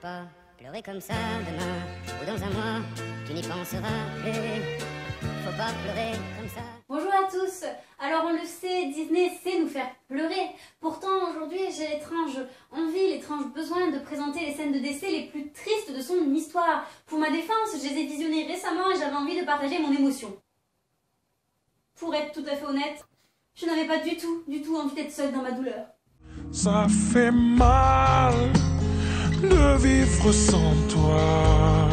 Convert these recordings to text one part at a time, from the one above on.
pas pleurer comme ça demain ou dans un mois, tu n'y penseras plus. Faut pas pleurer comme ça. Bonjour à tous. Alors on le sait, Disney sait nous faire pleurer. Pourtant aujourd'hui j'ai l'étrange envie, l'étrange besoin de présenter les scènes de décès les plus tristes de son histoire. Pour ma défense, je les ai visionnées récemment et j'avais envie de partager mon émotion. Pour être tout à fait honnête, je n'avais pas du tout envie d'être seule dans ma douleur. Ça fait mal de vivre sans toi.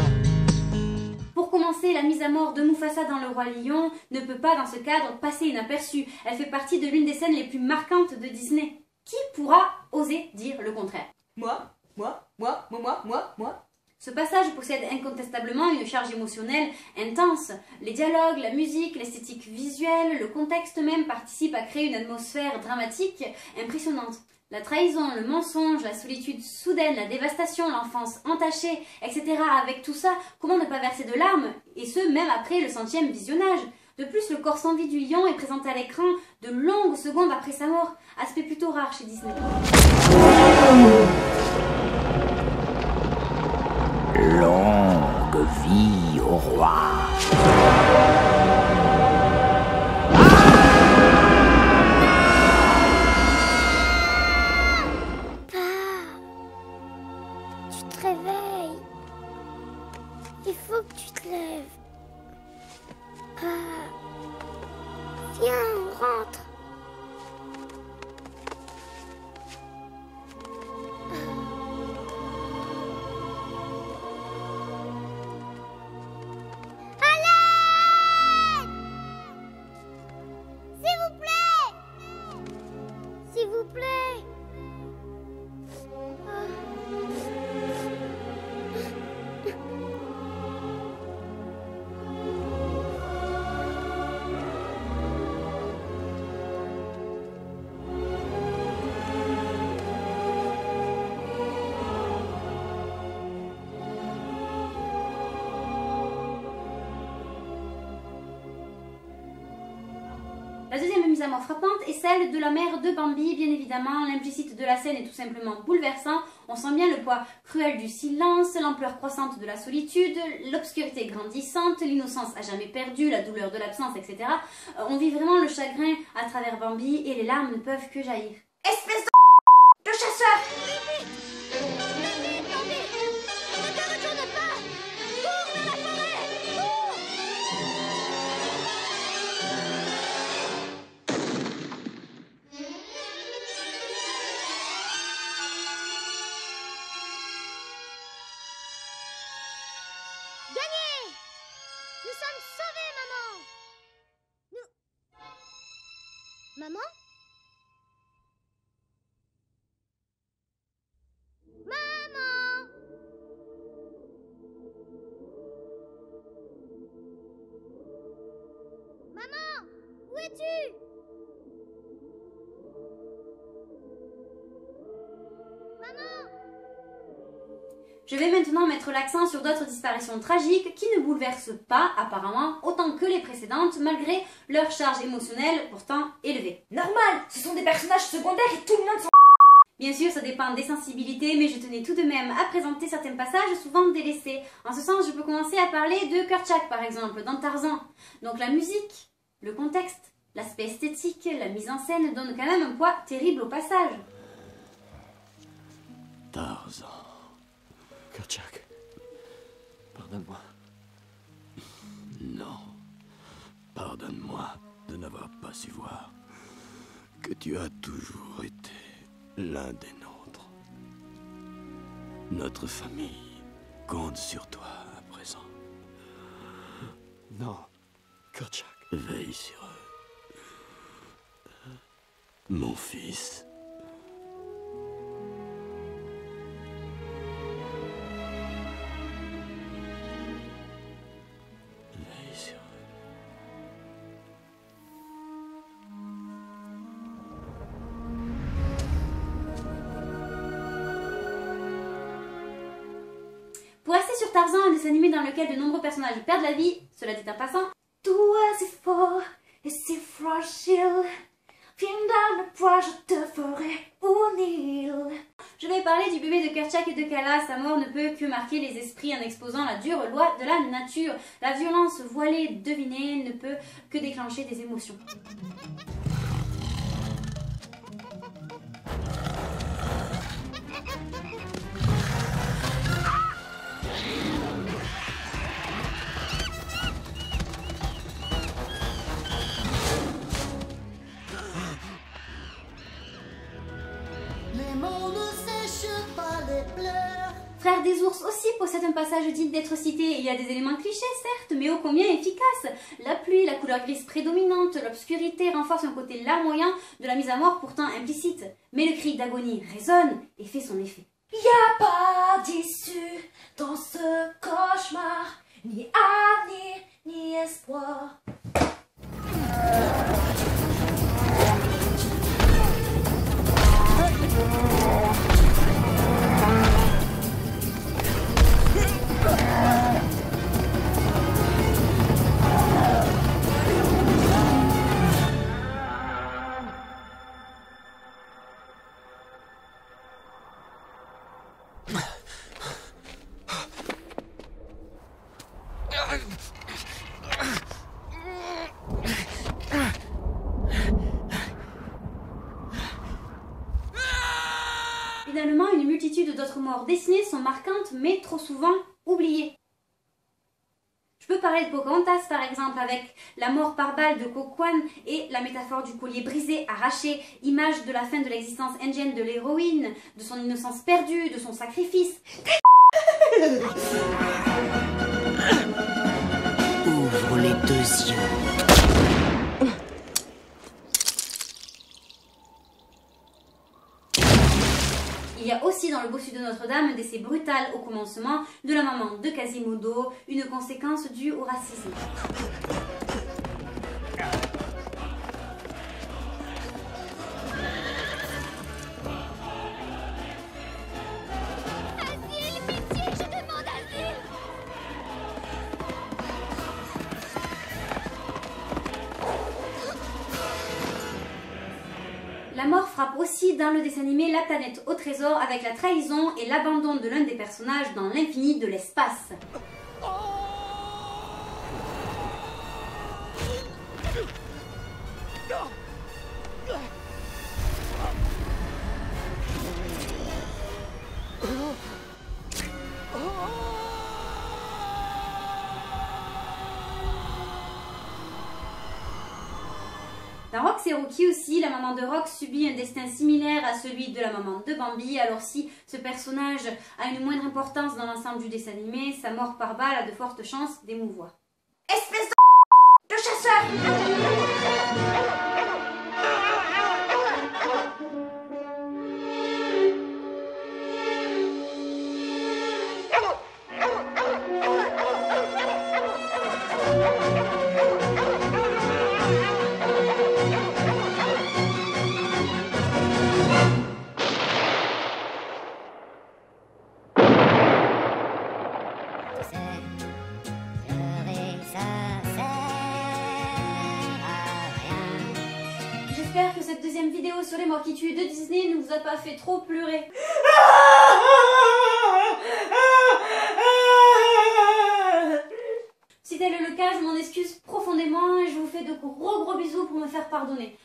Pour commencer, la mise à mort de Mufasa dans Le Roi Lion ne peut pas dans ce cadre passer inaperçue. Elle fait partie de l'une des scènes les plus marquantes de Disney. Qui pourra oser dire le contraire? Moi. Ce passage possède incontestablement une charge émotionnelle intense. Les dialogues, la musique, l'esthétique visuelle, le contexte même participent à créer une atmosphère dramatique impressionnante. La trahison, le mensonge, la solitude soudaine, la dévastation, l'enfance entachée, etc. Avec tout ça, comment ne pas verser de larmes? Et ce, même après le 100e visionnage. De plus, le corps sans vie du lion est présenté à l'écran de longues secondes après sa mort. Aspect plutôt rare chez Disney. Longue vie au roi. Tu te réveilles. Il faut que tu te lèves. Viens, on rentre. S'il vous plaît. La deuxième mise à mort frappante est celle de la mère de Bambi, bien évidemment. L'implicite de la scène est tout simplement bouleversant. On sent bien le poids cruel du silence, l'ampleur croissante de la solitude, l'obscurité grandissante, l'innocence à jamais perdue, la douleur de l'absence, etc. On vit vraiment le chagrin à travers Bambi et les larmes ne peuvent que jaillir. Espèce de chasseur! Gagné! Nous sommes sauvés, maman! Maman? Maman! Maman! Où es-tu? Maman! Je vais maintenant mettre l'accent sur d'autres disparitions tragiques qui ne bouleversent pas, apparemment, autant que les précédentes, malgré leur charge émotionnelle pourtant élevée. Normal, ce sont des personnages secondaires et tout le monde s'en... Bien sûr, ça dépend des sensibilités, mais je tenais tout de même à présenter certains passages souvent délaissés. En ce sens, je peux commencer à parler de Kerchak, par exemple, dans Tarzan. Donc la musique, le contexte, l'aspect esthétique, la mise en scène donnent quand même un poids terrible au passage. Tarzan. Kerchak, pardonne-moi. Non, pardonne-moi de n'avoir pas su voir que tu as toujours été l'un des nôtres. Notre famille compte sur toi à présent. Non, Kerchak. Veille sur eux. Mon fils. Veille sur eux. Pour rester sur Tarzan, un dessin animé dans lequel de nombreux personnages perdent la vie, cela dit en passant, tout est si fort et si fragile, Viens dans le poids, je te ferai une île. Je vais parler du bébé de Kerchak et de Kala. Sa mort ne peut que marquer les esprits en exposant la dure loi de la nature. La violence voilée devinée ne peut que déclencher des émotions. Frère des ours aussi possède un passage digne d'être cité. Il y a des éléments clichés, certes, mais ô combien efficaces. La pluie, la couleur grise prédominante, l'obscurité renforcent un côté larmoyant de la mise à mort pourtant implicite. Mais le cri d'agonie résonne et fait son effet. Y a pas d'issue dans ce cauchemar, ni avenir, ni espoir. Finalement, une multitude d'autres morts dessinées sont marquantes, mais trop souvent oubliées. Je peux parler de Pocahontas par exemple, avec la mort par balle de Coquan et la métaphore du collier brisé, arraché, image de la fin de l'existence indienne de l'héroïne, de son innocence perdue, de son sacrifice. Ouvre les deux yeux. Il y a aussi dans le bossu de Notre-Dame un décès brutal au commencement de la maman de Quasimodo, une conséquence due au racisme. Asile, pitié, je demande asile. La mort frappe aussi dans le dessin animé La planète au trésor avec la trahison et l'abandon de l'un des personnages dans l'infini de l'espace. Dans Rox et Rookie aussi, la maman de Rox subit un destin similaire à celui de la maman de Bambi. Alors si ce personnage a une moindre importance dans l'ensemble du dessin animé, sa mort par balle a de fortes chances d'émouvoir. Espèce de le chasseur. Tu sais, pleurer, ça sert à rien. J'espère que cette deuxième vidéo sur les morts qui tuent de Disney ne vous a pas fait trop pleurer. Si tel est le cas, je m'en excuse profondément et je vous fais de gros bisous pour me faire pardonner.